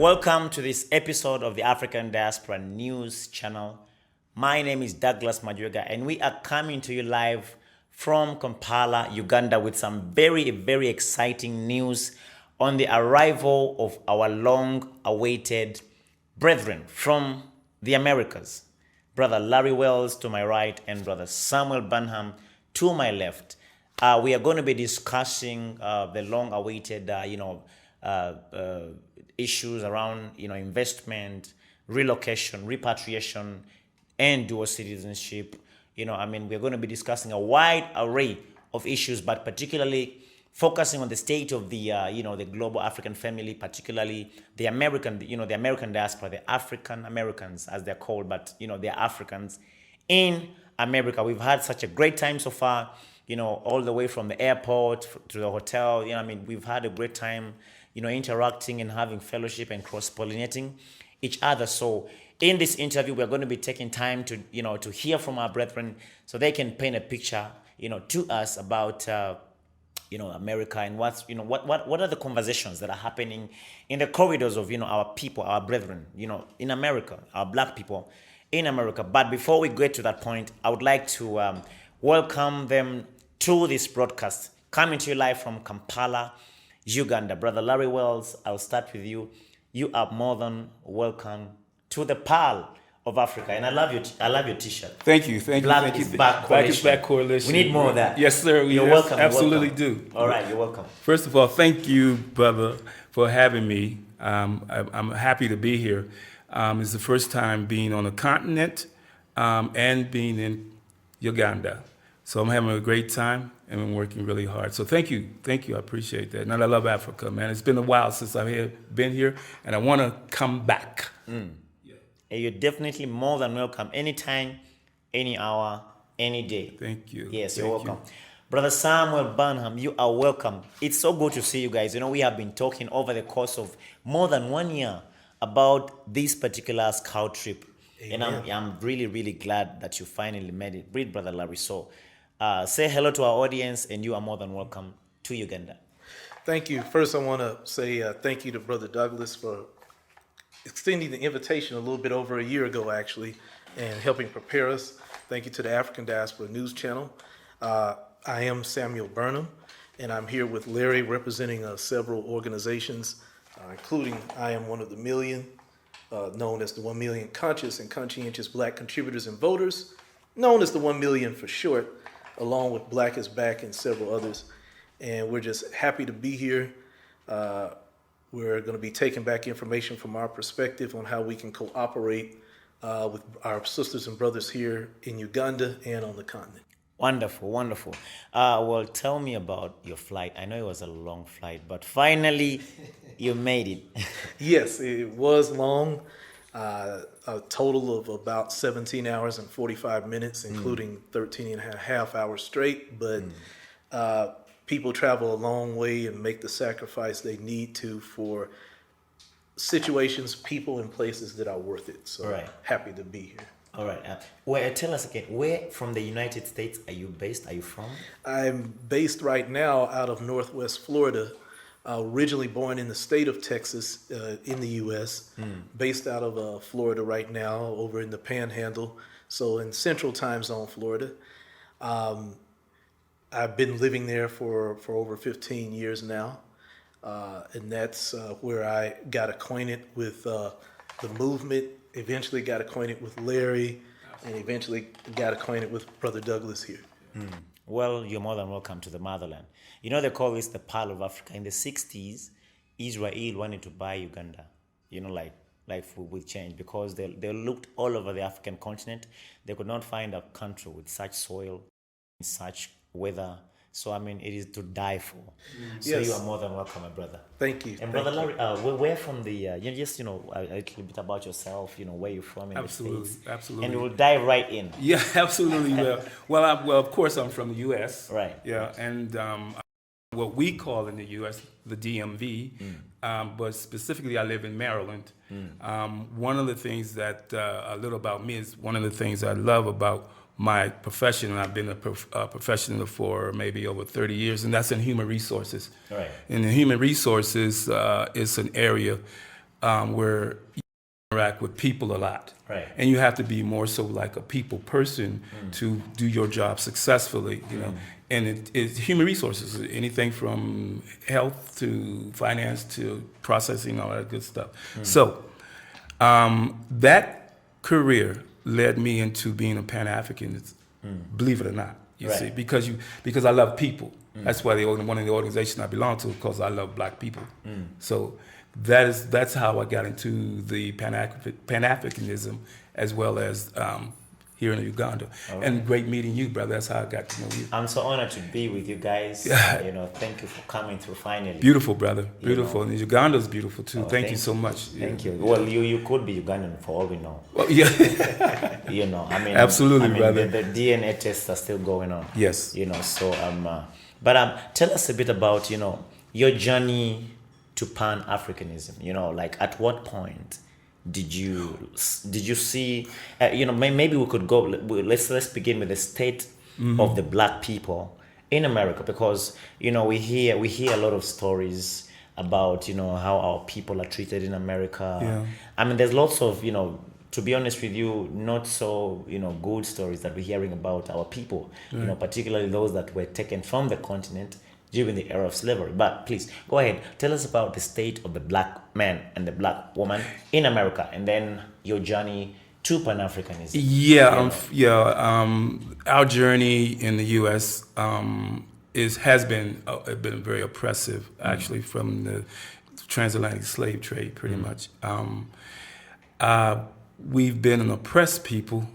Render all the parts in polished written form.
Welcome to this episode of the African Diaspora News Channel. My name is Douglas Majwega, and we are coming to you live from Kampala, Uganda, with some very, very exciting news on the arrival of our long-awaited brethren from the Americas. Brother Larry Wells to my right and Brother Samuel Burnham to my left. We are going to be discussing the long-awaited, issues around, investment, relocation, repatriation, and dual citizenship. We're going to be discussing a wide array of issues, but particularly focusing on the state of the, the global African family, particularly the American, the American diaspora, the African Americans, as they're called, but, they're Africans in America. We've had such a great time so far, all the way from the airport to the hotel. We've had a great time, interacting and having fellowship and cross-pollinating each other. So in this interview, we're going to be taking time to, to hear from our brethren so they can paint a picture, to us about, America and what are the conversations that are happening in the corridors of, our people, our brethren, in America, our black people in America. But before we get to that point, I would like to welcome them to this broadcast, coming to you live from Kampala, Uganda. Brother Larry Wells, I'll start with you. You are more than welcome to the Pearl of Africa, and I love your T-shirt. Thank you. Black is Back Black is Back Coalition. We need more of that. Yes, sir. You're welcome. Absolutely do. All right, you're welcome. First of all, thank you, brother, for having me. I'm happy to be here. It's the first time being on the continent and being in Uganda. So I'm having a great time and I'm working really hard. So thank you. I appreciate that. And I love Africa, man. It's been a while since I've been here, and I want to come back. You're definitely more than welcome. Anytime, any hour, any day. Thank you. Yes, you're welcome. Brother Samuel Burnham, you are welcome. It's so good to see you guys. We have been talking over the course of more than 1 year about this particular scout trip. Amen. And I'm really, really glad that you finally made it. Breathe, Brother Larry. So say hello to our audience, and you are more than welcome to Uganda. Thank you. First, I want to say thank you to Brother Douglas for extending the invitation a little bit over a year ago, actually, and helping prepare us. Thank you to the African Diaspora News Channel. I am Samuel Burnham, and I'm here with Larry representing several organizations, including I Am One of the Million, known as the 1 Million Conscious and Conscientious Black Contributors and Voters, known as the 1 Million for short, along with Black is Back and several others. And we're just happy to be here. We're going to be taking back information from our perspective on how we can cooperate with our sisters and brothers here in Uganda and on the continent. Wonderful, wonderful. Well, tell me about your flight. I know it was a long flight, but finally you made it. Yes, it was long. A total of about 17 hours and 45 minutes, including 13 and a half hours straight. But people travel a long way and make the sacrifice they need to for situations, people, and places that are worth it. So right. Happy to be here. All right. Tell us again, where from the United States are you based? Are you from? I'm based right now out of Northwest Florida. Originally born in the state of Texas in the U.S., based out of Florida right now, over in the Panhandle, so in Central Time Zone, Florida. I've been living there for over 15 years now, and that's where I got acquainted with the movement, eventually got acquainted with Larry, and eventually got acquainted with Brother Douglas here. Well, you're more than welcome to the motherland. They call this the Pearl of Africa. In the 60s, Israel wanted to buy Uganda, like with change, because they looked all over the African continent. They could not find a country with such soil, such weather. So, it is to die for. So yes. You are more than welcome, my brother. Thank you. And Brother Larry, where from the, a little bit about yourself, where you're from in the States. Absolutely. And we'll dive right in. Yeah, absolutely. Well, of course, I'm from the U.S. Right. Yeah, and what we call in the U.S. the DMV, but specifically I live in Maryland. One of the things that, a little about me, is one of the things I love about my profession, and I've been a professional for maybe over 30 years, and that's in human resources. Right. And in human resources, it's an area where you interact with people a lot. Right. And you have to be more so like a people person to do your job successfully, you know. And it's human resources, anything from health to finance to processing, all that good stuff. So that career led me into being a Pan-Africanist, believe it or not, you see, because I love people. That's why one of the organizations I belong to, because I love black people. So that's how I got into the Pan-Africanism as well as here in Uganda. Right. And great meeting you, brother. That's how I got to know you. I'm so honored to be with you guys. You know, thank you for coming through finally. Beautiful, brother. Beautiful. You know. And Uganda's beautiful too. Oh, thank you so much. Thank you. Well, you could be Ugandan for all we know. Well, yeah. You know, I mean, Absolutely, brother. The DNA tests are still going on. Yes. You know, so but tell us a bit about, you know, your journey to Pan-Africanism. You know, like at what point did you see? You know, maybe we could go. Let's begin with the state of the black people in America, because you know we hear a lot of stories about, you know, how our people are treated in America. Yeah. I mean, there's lots of, you know, to be honest with you, not so, you know, good stories that we're hearing about our people, you know, particularly those that were taken from the continent during the era of slavery. But please, go ahead, tell us about the state of the black man and the black woman in America, and then your journey to Pan-Africanism. Our journey in the U.S. Has been very oppressive, actually, from the transatlantic slave trade, pretty much. We've been an oppressed people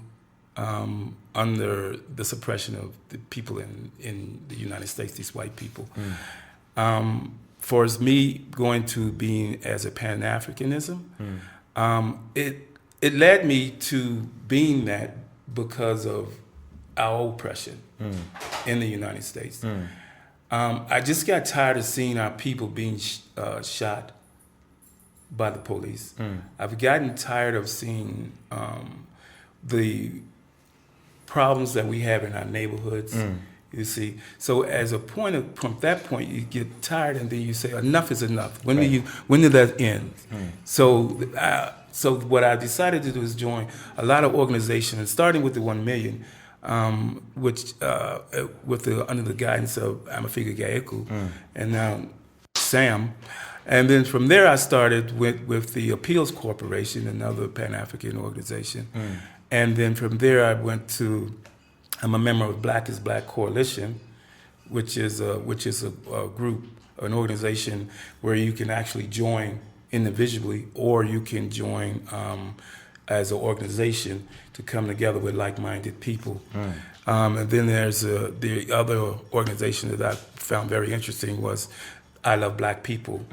under the suppression of the people in the United States, these white people. For me going to being as a Pan-Africanism, it led me to being that because of our oppression in the United States. I just got tired of seeing our people being shot by the police. I've gotten tired of seeing the problems that we have in our neighborhoods. You see, so from that point, you get tired, and then you say, enough is enough. When did that end? So what I decided to do is join a lot of organizations, starting with the 1 Million, which under the guidance of Amafiga Gaeku, and now Sam. And then from there, I started with the Appeals Corporation, another Pan-African organization. And then from there, I'm a member of Black is Black Coalition, which is a group, an organization where you can actually join individually, or you can join as an organization to come together with like-minded people. And then there's the other organization that I found very interesting was I Love Black People.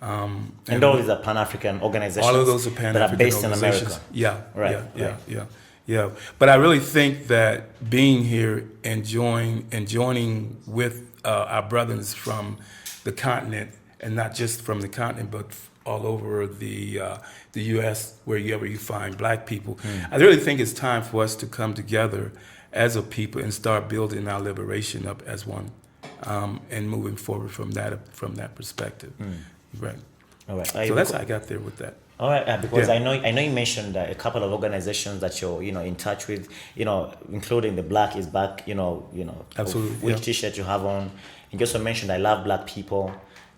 And all these are Pan-African organizations. All of those are Pan-African that are based in organizations. America. Yeah. But I really think that being here and joining with our brothers from the continent, and not just from the continent, but all over the U.S., wherever you find black people, I really think it's time for us to come together as a people and start building our liberation up as one, and moving forward from that perspective. Right. All right. So that's how I got there with that. All right, because I know you mentioned a couple of organizations that you're in touch with, including the Black is Back, Absolutely, which T-shirt you have on. You also mentioned I Love Black People,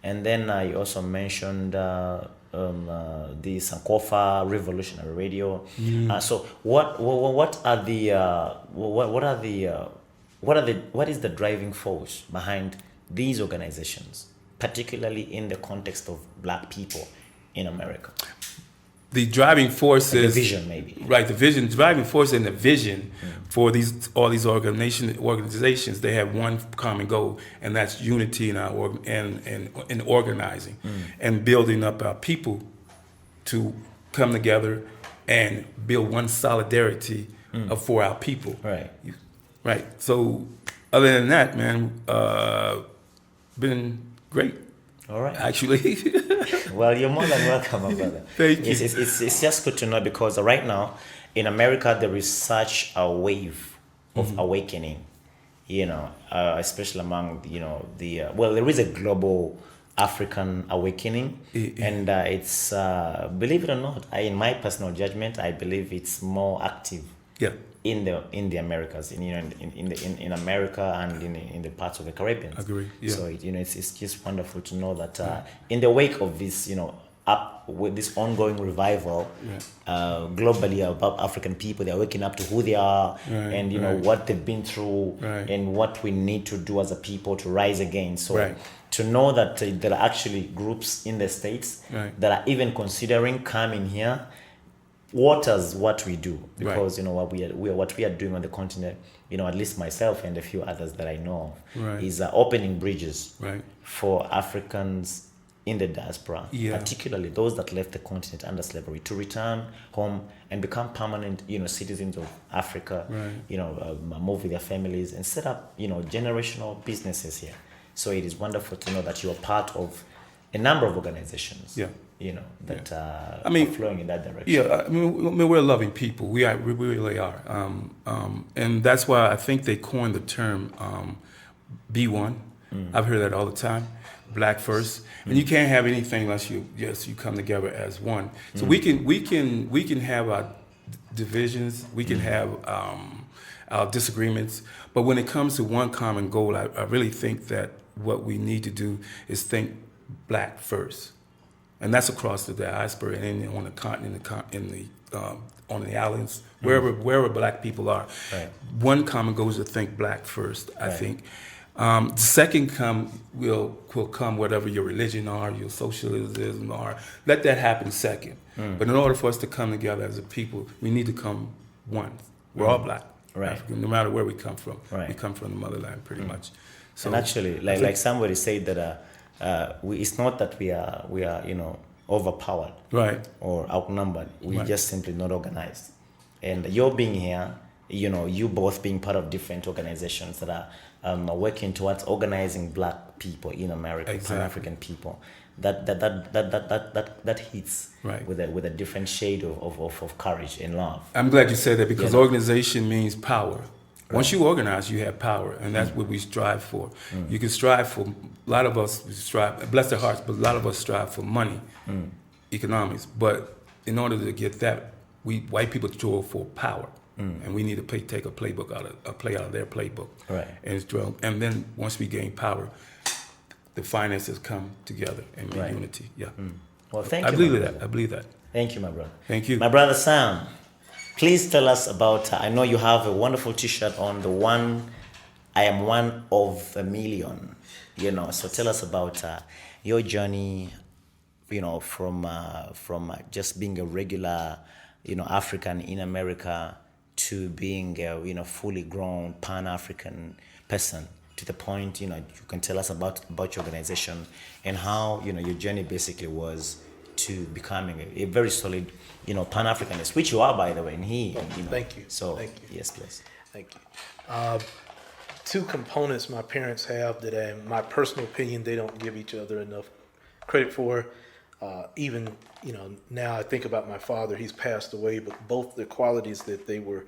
and then you also mentioned the Sankofa Revolutionary Radio. So what is the driving force behind these organizations, particularly in the context of black people in America? The driving force is the vision, maybe. Right, the vision, driving force and the vision for all these organizations. They have one common goal, and that's unity in in organizing and building up our people to come together and build one solidarity for our people. Right. So, other than that, man, been great. All right. Actually. Well, you're more than welcome, my brother. Thank you. It's just good to know, because right now in America there is such a wave of awakening, especially among there is a global African awakening, and it's believe it or not, in my personal judgment, I believe it's more active Yeah. in the Americas, in America and in the parts of the Caribbean. Agree, yeah. So it's just wonderful to know that in the wake of this, up with this ongoing revival globally about African people, they're waking up to who they are and what they've been through and what we need to do as a people to rise again. So to know that there are actually groups in the States that are even considering coming here waters what we do, because what we are doing on the continent, at least myself and a few others that I know of, is opening bridges for Africans in the diaspora, particularly those that left the continent under slavery, to return home and become permanent, citizens of Africa, move with their families and set up, generational businesses here. So it is wonderful to know that you are part of a number of organizations, that are flowing in that direction. Yeah, I mean, we're loving people. We really are. And that's why I think they coined the term B1. I've heard that all the time. Black first, and you can't have anything unless you come together as one. So we can have our divisions, we can have our disagreements, but when it comes to one common goal, I really think that what we need to do is think black first, and that's across the diaspora and on the continent, on the islands, wherever black people are. One common goal is to think black first. I think. The second will come whatever your religion are, your socialism are. Let that happen second. But in order for us to come together as a people, we need to come one. We're all black, African, no matter where we come from. We come from the motherland, pretty much. So, and actually, like somebody said that it's not that we are overpowered or outnumbered. We're just simply not organized. And you're being here, you both being part of different organizations that are working towards organizing black people in America, Pan-African people. That hits with a different shade of courage and love. I'm glad you said that, because organization means power. Once you organize, you have power, and that's what we strive for. You can strive for, a lot of us strive, bless their hearts, but a lot of us strive for money, economics. But in order to get that, white people strive for power. And we need to take a play out of their playbook. And then once we gain power, the finances come together and make unity. Well, thank you. I believe that. Thank you, my brother. Thank you. My brother Sam, please tell us about, I know you have a wonderful t-shirt on, I am one of a million, so tell us about your journey, from just being a regular, African in America to being a, fully grown Pan-African person, to the point, you can tell us about your organization and how, your journey basically was to becoming a very solid, Pan-Africanist, which you are, by the way, and Thank you. So, Thank you. Yes, please. Thank you. Two components my parents have that, in my personal opinion, they don't give each other enough credit for. Even, now I think about my father, he's passed away, but both the qualities that they were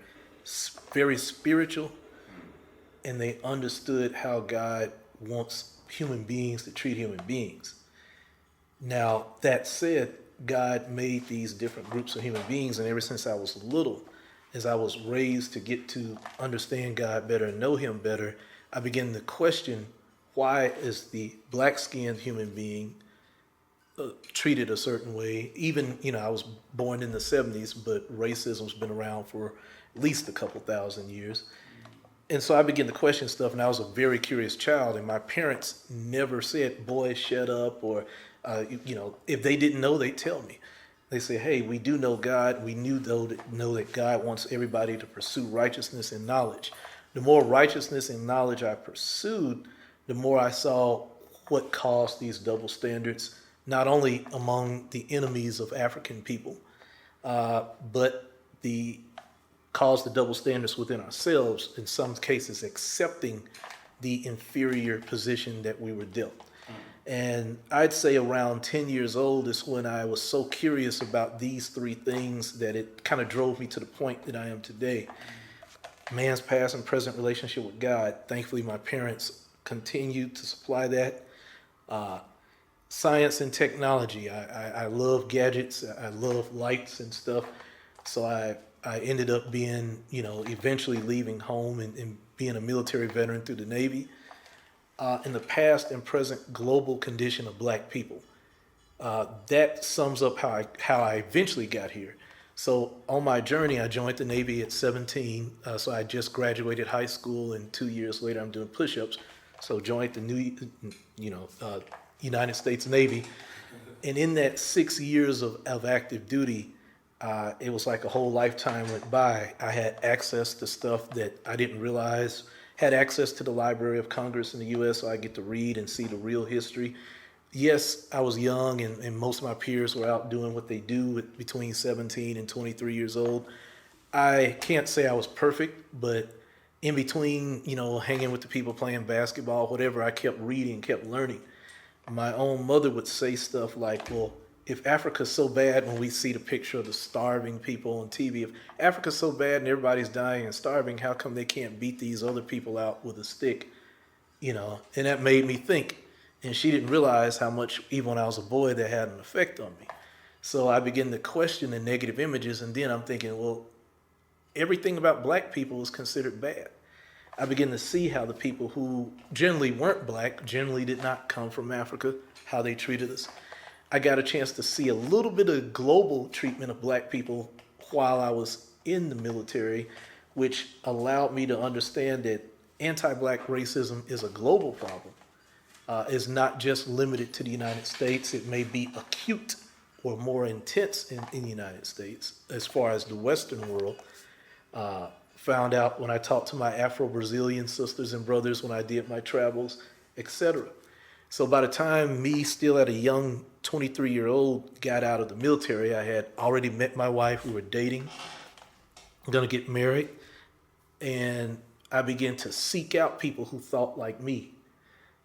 very spiritual, and they understood how God wants human beings to treat human beings. Now, that said, God made these different groups of human beings, and ever since I was little, as I was raised to get to understand God better and know him better, I began to question, why is the black-skinned human being treated a certain way? Even, I was born in the 70s, but racism's been around for at least a couple thousand years. And so I began to question stuff, and I was a very curious child, and my parents never said, boy, shut up, or, if they didn't know, they'd tell me. They say, hey, we do know God. We know that God wants everybody to pursue righteousness and knowledge. The more righteousness and knowledge I pursued, the more I saw what caused these double standards, not only among the enemies of African people, but caused the double standards within ourselves, in some cases accepting the inferior position that we were dealt. And I'd say around 10 years old is when I was so curious about these three things that it kind of drove me to the point that I am today. Man's past and present relationship with God. Thankfully, my parents continued to supply that. science and technology. I love gadgets. I love lights and stuff. So I ended up being, eventually leaving home and being a military veteran through the Navy. In the past and present global condition of black people. That sums up how I eventually got here. So on my journey, I joined the Navy at 17. So I just graduated high school, and 2 years later, I'm doing push-ups. So joined the United States Navy. And in that 6 years of active duty, it was like a whole lifetime went by. I had access to stuff that I didn't realize. Had access to the Library of Congress in the U.S., so I get to read and see the real history. Yes, I was young, and most of my peers were out doing what they do between 17 and 23 years old. I can't say I was perfect, but in between, hanging with the people playing basketball, whatever, I kept reading, kept learning. My own mother would say stuff like, well, if Africa's so bad, when we see the picture of the starving people on TV, if Africa's so bad and everybody's dying and starving, how come they can't beat these other people out with a stick? And that made me think. And she didn't realize how much, even when I was a boy, that had an effect on me. So I began to question the negative images, and then I'm thinking, well, everything about black people is considered bad. I began to see how the people who generally weren't black, generally did not come from Africa, how they treated us. I got a chance to see a little bit of global treatment of black people while I was in the military, which allowed me to understand that anti-black racism is a global problem. It's not just limited to the United States. It may be acute or more intense in the United States as far as the Western world. Found out when I talked to my Afro-Brazilian sisters and brothers when I did my travels, etc. So by the time me, still at a young 23-year-old, got out of the military, I had already met my wife. We were dating, gonna get married, and I began to seek out people who thought like me.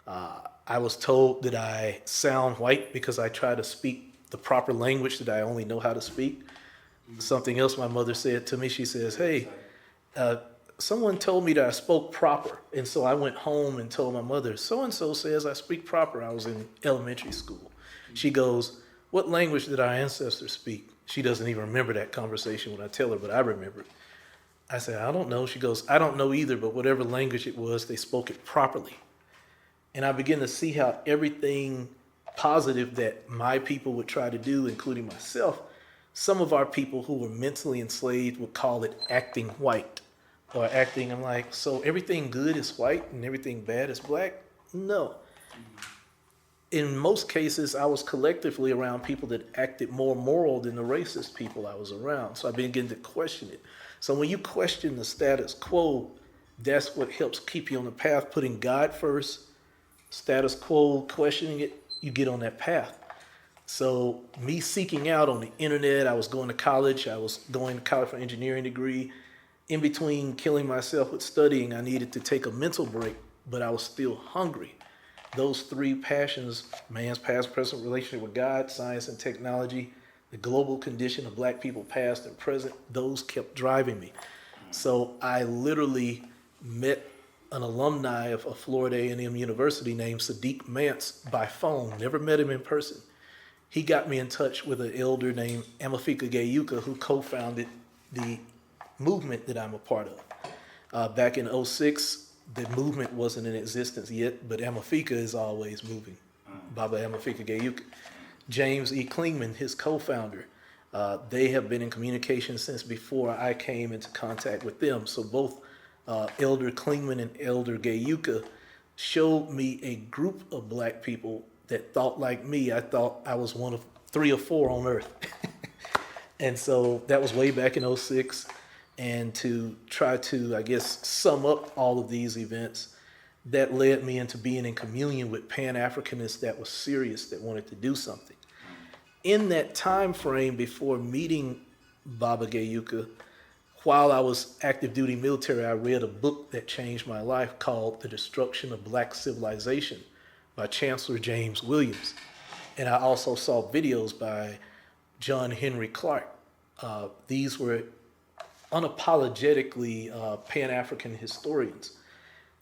I was told that I sound white because I try to speak the proper language that I only know how to speak. Something else my mother said to me, she says, hey, someone told me that I spoke proper. And so I went home and told my mother, so-and-so says I speak proper. I was in elementary school. She goes, what language did our ancestors speak? She doesn't even remember that conversation when I tell her, but I remember it. I said, I don't know. She goes, I don't know either, but whatever language it was, they spoke it properly. And I began to see how everything positive that my people would try to do, including myself, some of our people who were mentally enslaved would call it acting white or acting. I'm like, so everything good is white and everything bad is black? No. In most cases, I was collectively around people that acted more moral than the racist people I was around. So I began to question it. So when you question the status quo, that's what helps keep you on the path, putting God first, status quo, questioning it, you get on that path. So me seeking out on the internet, I was going to college. I was going to college for an engineering degree. In between killing myself with studying, I needed to take a mental break, but I was still hungry. Those three passions, man's past, present relationship with God, science and technology, the global condition of black people past and present, those kept driving me. So I literally met an alumni of Florida A&M University named Sadiq Mance by phone, never met him in person. He got me in touch with an elder named Amafika Gayuka, who co-founded the movement that I'm a part of. Back in 2006, the movement wasn't in existence yet, but Amafika is always moving. Baba Amafika Gayuka. James E. Klingman, his co-founder, they have been in communication since before I came into contact with them. So both Elder Klingman and Elder Gayuka showed me a group of black people that thought like me. I thought I was one of 3 or 4 on earth. And so that was way back in 2006. And to try to, I guess, sum up all of these events, that led me into being in communion with Pan-Africanists that was serious, that wanted to do something. In that time frame before meeting Baba Gayuka, while I was active duty military, I read a book that changed my life called The Destruction of Black Civilization by Chancellor James Williams. And I also saw videos by John Henry Clark. These were unapologetically Pan-African historians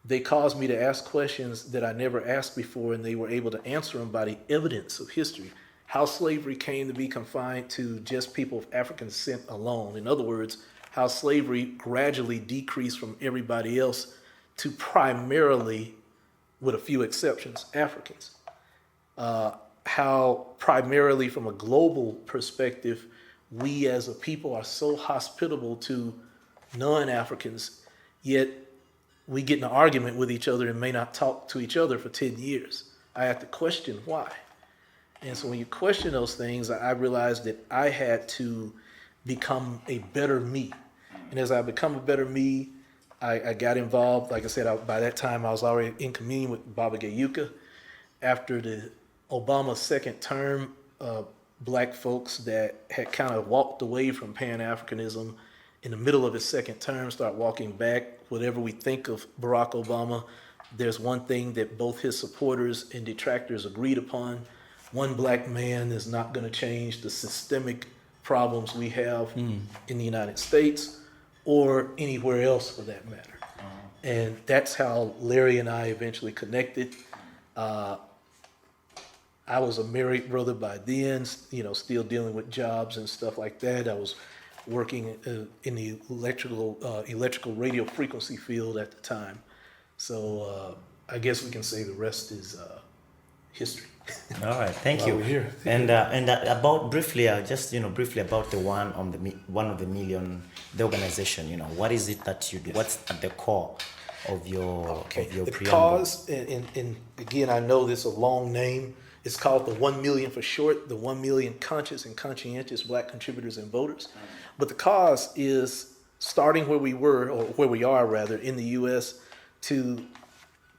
they caused me to ask questions that I never asked before, and they were able to answer them by the evidence of history. How slavery came to be confined to just people of African descent alone. In other words, how slavery gradually decreased from everybody else to primarily, with a few exceptions, Africans. How primarily from a global perspective, we as a people are so hospitable to non-Africans, yet we get in an argument with each other and may not talk to each other for 10 years. I have to question why. And so when you question those things, I realized that I had to become a better me. And as I become a better me, I got involved. Like I said, by that time I was already in communion with Baba Gayuka. After the Obama second term, black folks that had kind of walked away from Pan-Africanism in the middle of his second term start walking back. Whatever we think of Barack Obama, there's one thing that both his supporters and detractors agreed upon. One black man is not going to change the systemic problems we have in the United States or anywhere else for that matter. And that's how Larry and I eventually connected. I was a married brother by then, still dealing with jobs and stuff like that. I was working in the electrical radio frequency field at the time. So I guess we can say the rest is history. All right, thank you. We're here. And about briefly, briefly about the one of the million, the organization. What is it that you do? What's at the core of your The preamble? cause, and again, I know this is a long name. It's called the 1 million for short, the 1 million conscious and conscientious black contributors and voters. But the cause is starting where we were, or where we are rather, in the U.S. to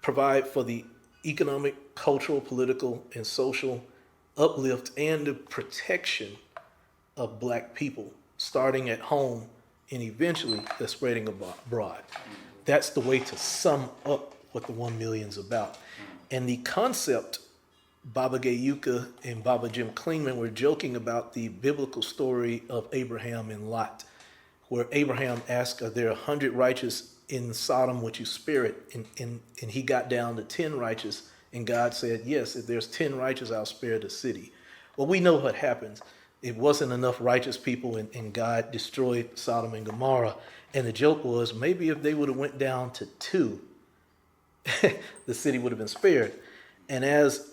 provide for the economic, cultural, political, and social uplift and the protection of black people, starting at home and eventually the spreading abroad. That's the way to sum up what the 1 million is about. And the concept, Baba Gayuka and Baba Jim Klingman were joking about the biblical story of Abraham and Lot, where Abraham asked, are there 100 righteous in Sodom, would you spare it? And he got down to 10 righteous, and God said, yes, if there's 10 righteous, I'll spare the city. Well, we know what happens. It wasn't enough righteous people, and God destroyed Sodom and Gomorrah. And the joke was, maybe if they would have went down to 2, the city would have been spared. And as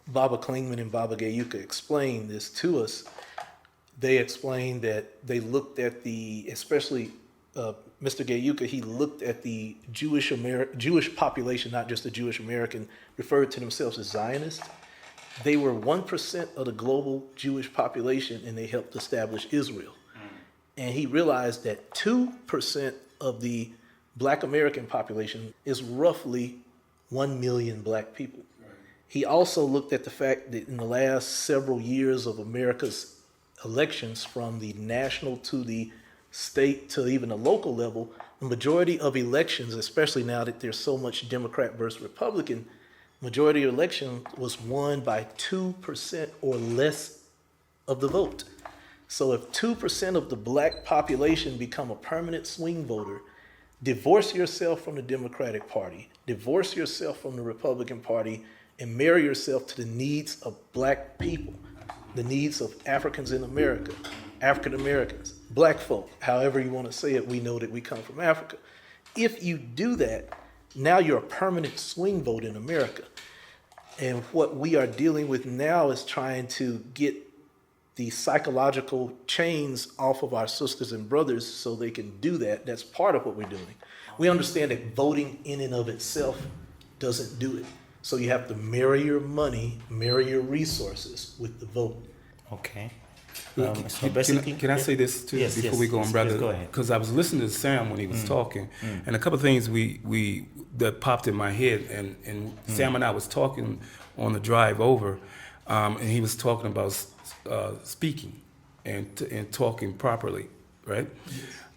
Baba Klingman and Baba Gayuka explained this to us, they explained that they looked at especially Mr. Gayuka, he looked at the Jewish population, not just the Jewish American, referred to themselves as Zionists. They were 1% of the global Jewish population, and they helped establish Israel. And he realized that 2% of the black American population is roughly 1 million black people. He also looked at the fact that in the last several years of America's elections, from the national to the state to even the local level, the majority of elections, especially now that there's so much Democrat versus Republican, majority of election was won by 2% or less of the vote. So if 2% of the black population become a permanent swing voter, divorce yourself from the Democratic Party, divorce yourself from the Republican Party, and marry yourself to the needs of black people, the needs of Africans in America, African Americans, black folk, however you want to say it, we know that we come from Africa. If you do that, now you're a permanent swing vote in America. And what we are dealing with now is trying to get the psychological chains off of our sisters and brothers so they can do that. That's part of what we're doing. We understand that voting in and of itself doesn't do it. So you have to marry your money, marry your resources with the vote. Okay. So can I say this too before we go on, brother? Go ahead. Because I was listening to Sam when he was talking, and a couple of things we that popped in my head, and Sam and I was talking on the drive over, and he was talking about speaking and talking properly, right?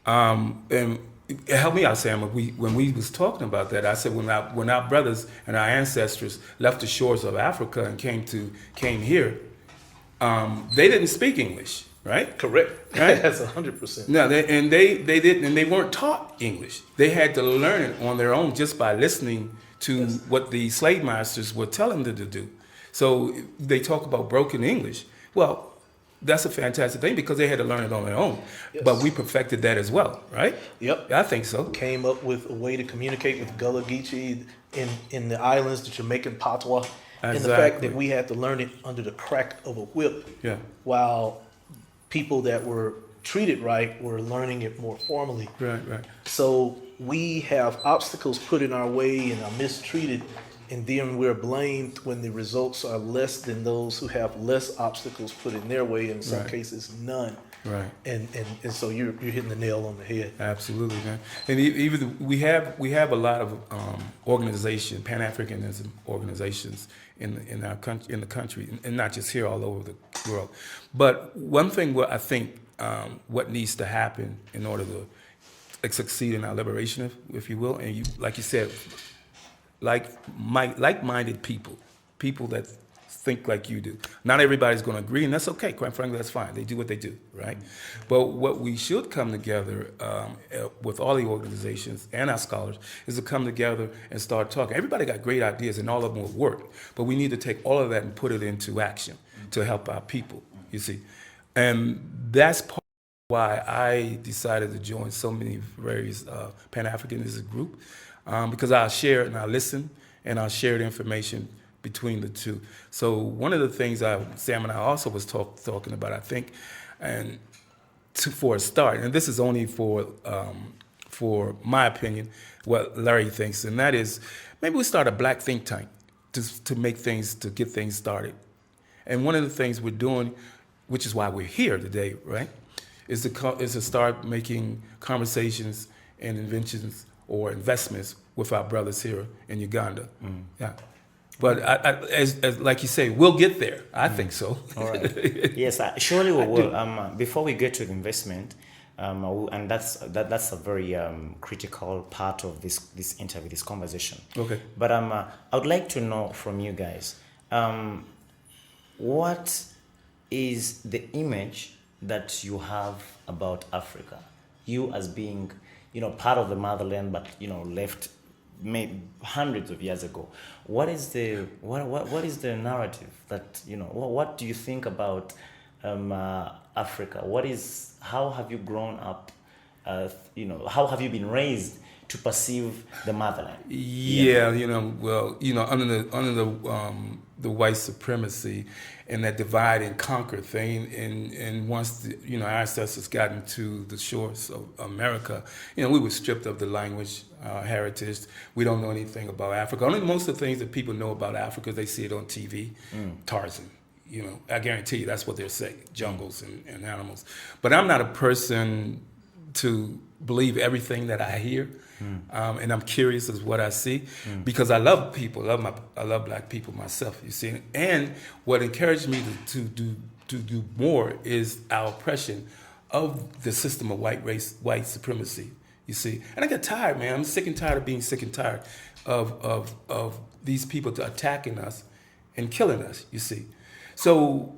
And it helped me out, Sam. When we was talking about that, I said when our brothers and our ancestors left the shores of Africa and came here, they didn't speak English. right? Correct. Right? That's 100%. No, they weren't taught English. They had to learn it on their own just by listening to what the slave masters were telling them to do. So they talk about broken English. Well, that's a fantastic thing because they had to learn it on their own. Yes. But we perfected that as well, right? Yep. I think so. Came up with a way to communicate with Gullah Geechee in the islands, the Jamaican patois, and the fact Exactly. that we had to learn it under the crack of a whip, Yeah. while people that were treated right were learning it more formally. Right, right. So we have obstacles put in our way and are mistreated, and then we're blamed when the results are less than those who have less obstacles put in their way, in some Right. cases none. Right. And so you're hitting the nail on the head. Absolutely, man. And even we have a lot of Pan Africanism organizations in our country, and not just here, all over the world. But one thing what I think what needs to happen in order to succeed in our liberation, if you will, and you, like you said, like-minded people that think like you do. Not everybody's going to agree, and that's okay. Quite frankly, that's fine. They do what they do, right? But what we should come together with all the organizations and our scholars is to come together and start talking. Everybody got great ideas, and all of them will work. But we need to take all of that and put it into action to help our people, you see. And that's part of why I decided to join so many various Pan-Africanism group, because I'll share and I'll listen, and I'll share the information between the two. So one of the things Sam and I also was talking about, I think, and for a start, and this is only for my opinion, what Larry thinks, and that is maybe we start a black think tank to get things started. And one of the things we're doing, which is why we're here today, right, is to start making conversations and inventions or investments with our brothers here in Uganda. Yeah. But as like you say, we'll get there. I think so. All right. Yes, surely we will. Before we get to investment, and that's a very critical part of this interview, this conversation. Okay. But I would like to know from you guys, what is the image that you have about Africa? You as being, part of the motherland, but left maybe hundreds of years ago. What is the narrative that what do you think about Africa? How have you grown up? How have you been raised to perceive the motherland? Yeah, under the white supremacy and that divide and conquer thing, and once our ancestors got into the shores of America, we were stripped of the language, heritage. We don't know anything about Africa. Only most of the things that people know about Africa, they see it on TV. Tarzan, I guarantee you that's what they're saying, jungles and animals. But I'm not a person to believe everything that I hear. And I'm curious as what I see, because I love people. I love black people myself. You see, and what encouraged me to do more is our oppression of the system of white supremacy. You see, and I got tired, man. I'm sick and tired of being sick and tired of these people attacking us and killing us. You see, so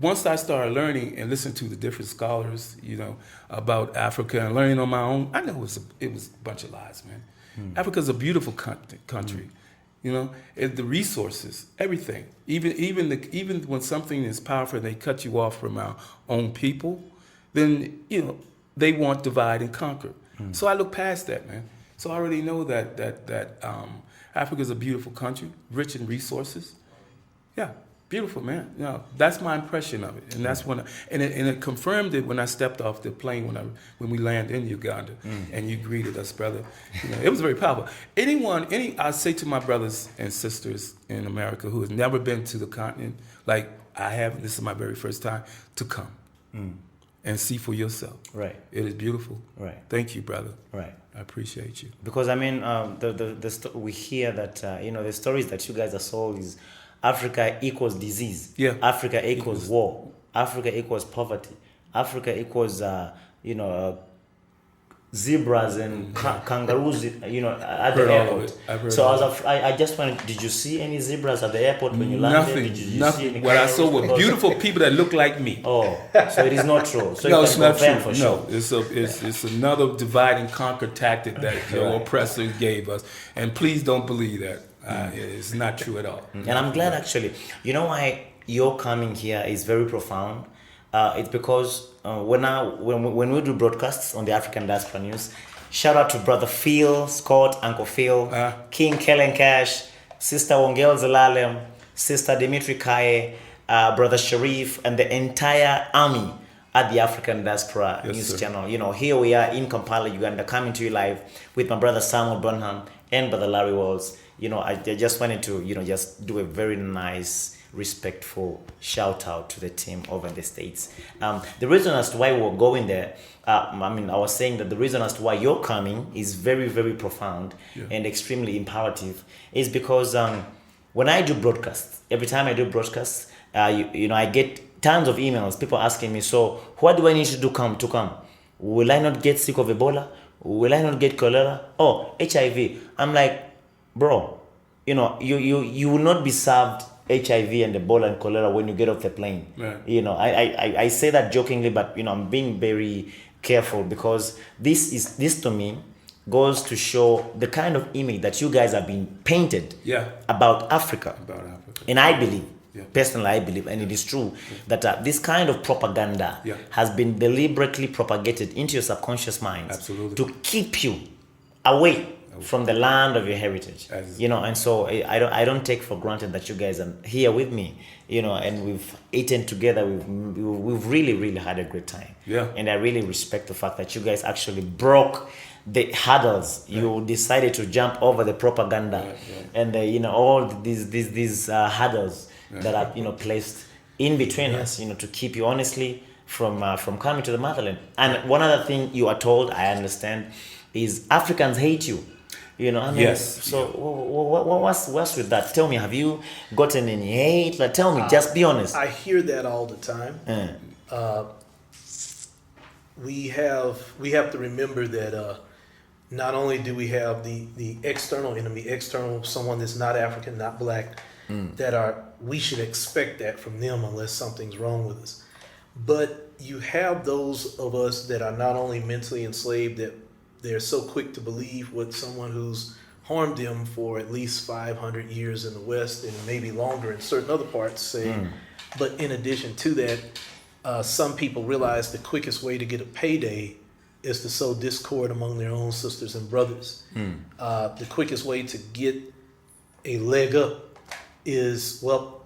once I started learning and listening to the different scholars, about Africa and learning on my own, I know it was a bunch of lies, man. Africa's a beautiful country, the resources, everything. Even when something is powerful, they cut you off from our own people, then they want divide and conquer. So I look past that, man. So I already know that Africa's a beautiful country, rich in resources. Yeah. Beautiful, man. That's my impression of it, and that's it confirmed it when I stepped off the plane when we landed in Uganda, and you greeted us, brother. It was very powerful. I say to my brothers and sisters in America who has never been to the continent like I have, this is my very first time, to come and see for yourself. Right. It is beautiful. Right. Thank you, brother. Right. I appreciate you. Because we hear that the stories that you guys are sold is Africa equals disease. Yeah. Africa equals war. Africa equals poverty. Africa equals zebras and kangaroos, you know, at the Heard all of airport. it. I've heard So all I just wanted, did you see any zebras at the airport when you landed? Nothing, Did you see nothing. any What I saw kangaroos? were beautiful people that look like me. Oh, so it is not true. So No, you it's can not confirm true. for No, sure. it's another divide and conquer tactic that your Right. oppressors gave us. And please don't believe that. It's not true at all. And I'm glad actually. You know why your coming here is very profound? It's because when we do broadcasts on the African Diaspora News, shout out to Brother Phil, Scott, Uncle Phil, King Kellen Cash, Sister Wongel Zelalem, Sister Dimitri Kaye, Brother Sharif, and the entire army at the African Diaspora Yes, News sir. Channel. You know, here we are in Kampala, Uganda, coming to you live with my brother Samuel Burnham and Brother Larry Walls. You know, I just wanted to, you know, just do a very nice, respectful shout out to the team over in the States. The reason as to why we were going there, I was saying that the reason as to why you're coming is very, very profound and extremely imperative is because when I do broadcasts, every time I do broadcasts, you know, I get tons of emails, people asking me, so what do I need to do to come? Will I not get sick of Ebola? Will I not get cholera? Oh, HIV. I'm like, bro, you know, you will not be served HIV and Ebola and cholera when you get off the plane. Right. You know, I say that jokingly, but you know, I'm being very careful because this to me goes to show the kind of image that you guys have been painted about Africa. About Africa. And I believe, personally I believe, and it is true, that this kind of propaganda has been deliberately propagated into your subconscious minds Absolutely. to keep you away from the land of your heritage. You know, and so I don't take for granted that you guys are here with me, you know, and we've eaten together, we've really had a great time. And I really respect the fact that you guys actually broke the hurdles. You decided to jump over the propaganda and you know, all these hurdles that are, you know, placed in between us, you know, to keep you honestly from coming to the motherland. And one other thing you are told, I understand, is Africans hate you. You know, I mean, so what's with that? Tell me, have you gotten any hate? Like, tell me, just be honest. I hear that all the time. We have to remember that not only do we have the external enemy, someone that's not African, not black, we should expect that from them unless something's wrong with us. But you have those of us that are not only mentally enslaved, that they're so quick to believe what someone who's harmed them for at least 500 years in the West and maybe longer in certain other parts say. But in addition to that, some people realize the quickest way to get a payday is to sow discord among their own sisters and brothers. The quickest way to get a leg up is, well,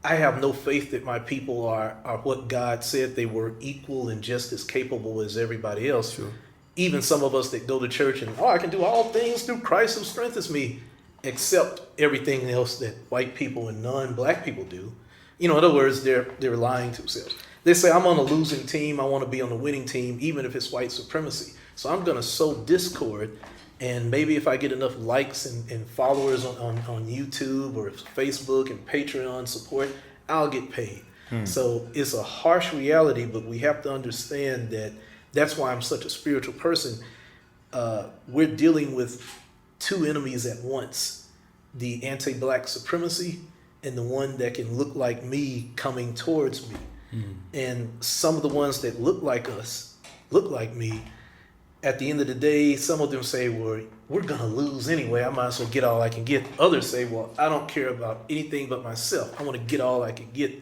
I have no faith that my people are what God said they were, equal and just as capable as everybody else. Sure. Even some of us that go to church and, I can do all things through Christ who strengthens me, except everything else that white people and non-black people do. You know, in other words, they're lying to themselves. They say, I'm on a losing team, I want to be on the winning team, even if it's white supremacy. So I'm going to sow discord, and maybe if I get enough likes and followers on YouTube or Facebook and Patreon support, I'll get paid. So it's a harsh reality, but we have to understand that. That's why I'm such a spiritual person. We're dealing with two enemies at once, the anti-black supremacy and the one that can look like me coming towards me. And some of the ones that look like us, look like me, at the end of the day, some of them say, well, we're going to lose anyway. I might as well get all I can get. Others say, well, I don't care about anything but myself. I want to get all I can get.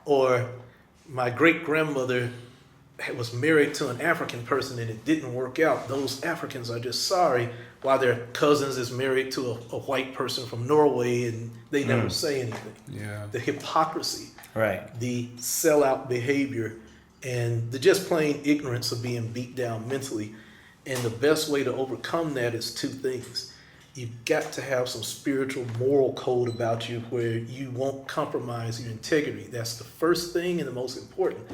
Or my great-grandmother was married to an African person and it didn't work out. Those Africans are just sorry, while their cousins is married to a white person from Norway and they never say anything. The hypocrisy, the sellout behavior, and the just plain ignorance of being beat down mentally. And the best way to overcome that is two things. You've got to have some spiritual moral code about you where you won't compromise your integrity. That's the first thing and the most important.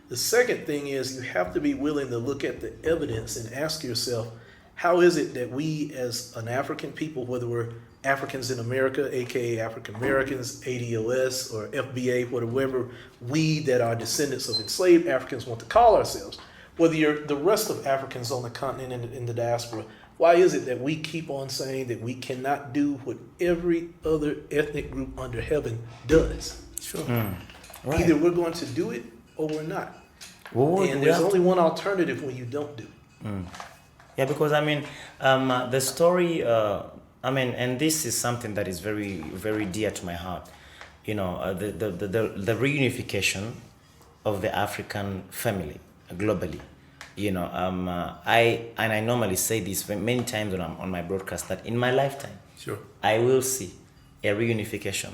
The second thing is you have to be willing to look at the evidence and ask yourself, how is it that we as an African people, whether we're Africans in America, aka African Americans, ADOS or FBA, whatever we that are descendants of enslaved Africans want to call ourselves, whether you're the rest of Africans on the continent and in the diaspora, why is it that we keep on saying that we cannot do what every other ethnic group under heaven does? Sure. Right. Either we're going to do it or we're not. Well, And there's only one alternative when you don't do it. Yeah, because I mean, the story. I mean, and this is something that is very, very dear to my heart. You know, the reunification of the African family globally. You know, I normally say this many times when I'm on my broadcast that in my lifetime, Sure. I will see a reunification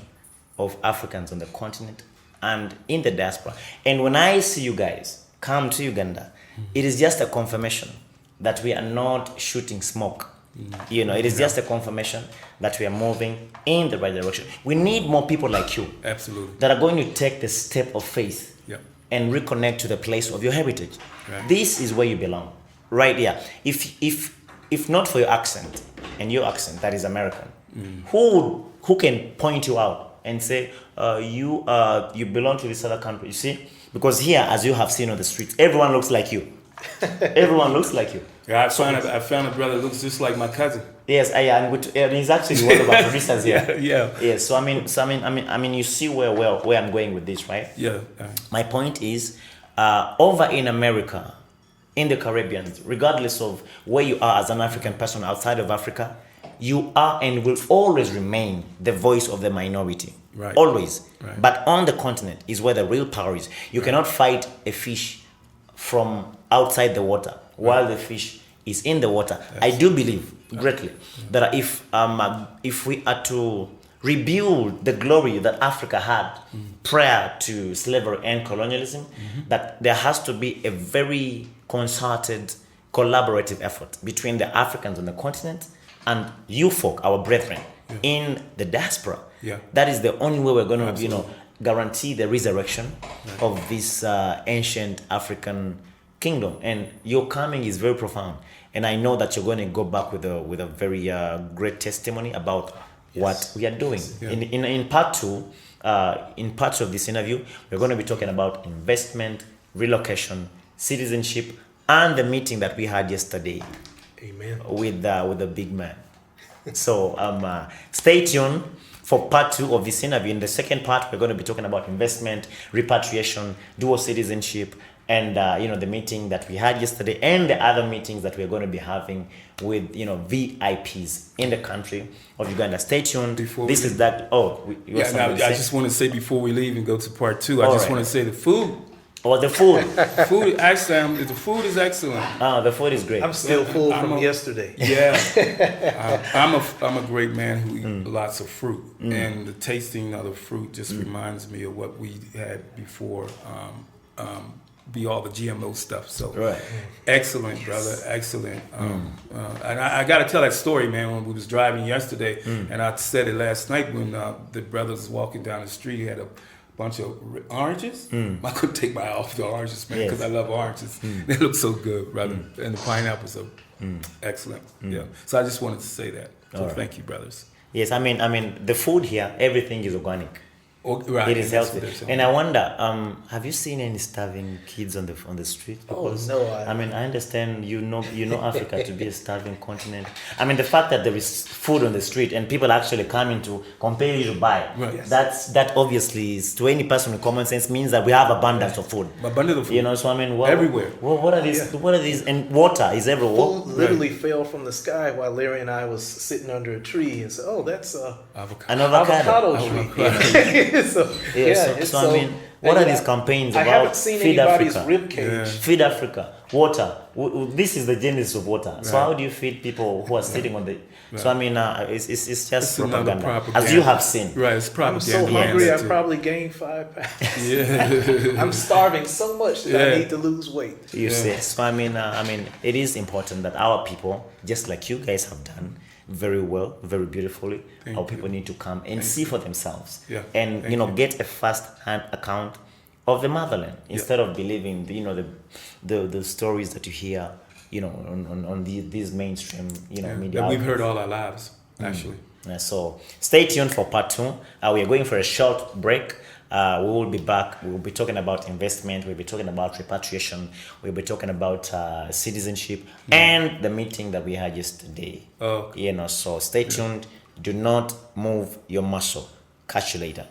of Africans on the continent and in the diaspora. And when I see you guys come to Uganda, it is just a confirmation that we are not shooting smoke. You know, it is just a confirmation that we are moving in the right direction. We need more people like you Absolutely. that are going to take the step of faith Yep. and reconnect to the place of your heritage. Right. This is where you belong, right here. If not for your accent and your accent that is American, who can point you out and say you belong to this other country? You see, because here, as you have seen on the streets, everyone looks like you. Everyone looks like you. Yeah, I found a brother that looks just like my cousin. Yes, and he's actually one of our producers here. Yeah. Yes, so I mean, you see where I'm going with this, right? Yeah. My point is, over in America, in the Caribbean, regardless of where you are as an African person outside of Africa, you are and will always remain the voice of the minority. Right. Always. Right. But on the continent is where the real power is. You cannot fight a fish from outside the water while the fish is in the water. I do believe greatly that if we are to rebuild the glory that Africa had prior to slavery and colonialism, that there has to be a very concerted, collaborative effort between the Africans on the continent and you folk, our brethren, in the diaspora. Yeah. That is the only way we're going to, guarantee the resurrection of this ancient African kingdom. And your coming is very profound. And I know that you're going to go back with a very great testimony about what we are doing. Yeah. In part two, in parts of this interview, we're going to be talking about investment, relocation, citizenship, and the meeting that we had yesterday Amen. with the big man. So stay tuned for part two of this interview. In the second part, we're going to be talking about investment, repatriation, dual citizenship, and the meeting that we had yesterday, and the other meetings that we're going to be having with VIPs in the country of Uganda. Stay tuned. Before is that. Oh, I just want to say before we leave and go to part two, I All just right. want to say the food. Oh, the food. Food, actually, the food is excellent. The food is great. I'm still full I'm from a- yesterday. Yeah, I'm a great man who eats lots of fruit, and the tasting of the fruit just reminds me of what we had before. Be all the GMO stuff. So Right. excellent, brother, excellent. And I got to tell that story, man. When we was driving yesterday, and I said it last night when the brothers was walking down the street, he had a bunch of oranges. I couldn't take my eye off the oranges, man, because Yes. I love oranges. They look so good, brother, and the pineapples are excellent. Yeah. So I just wanted to say that. So All right. thank you, brothers. Yes, I mean the food here, everything is organic. Oh, right. It is that's healthy. what they're saying. And I wonder, have you seen any starving kids on the street? Oh, Because, no, I mean, I understand you know Africa to be a starving continent. I mean, the fact that there is food on the street and people actually coming to compel you to buy, Right. Yes. that obviously is, to any person with common sense, means that we have abundance of food. Abundant of food. So I mean, Everywhere. What are these? Yeah. What are these? And water is everywhere. Food literally fell from the sky while Larry and I was sitting under a tree and said, "Oh, that's Avocado. An avocado. tree." So I mean, what are these campaigns I about? haven't seen Feed anybody's Africa. rib cage. Yeah. Feed Africa, water. This is the genesis of water. So Right. how do you feed people who are sitting on the? So I mean, it's just It's another propaganda, as you have seen. Right, it's I'm propaganda. so hungry, I too. probably gained 5 pounds. Yeah. I'm starving so much that Yeah. I need to lose weight. You see. So I mean, it is important that our people, just like you guys have done very well, very beautifully, Thank our you. people need to come and see for themselves, Yeah. and Thank you. get a first-hand account of the motherland instead of believing the stories that you hear on these mainstream Yeah, media that we've outlets. heard all our lives, actually. So stay tuned for part two. We are going for a short break. We will be back. We will be talking about investment. We'll be talking about repatriation. We'll be talking about citizenship and the meeting that we had yesterday. Okay. So stay tuned. Do not move your muscle. Catch you later.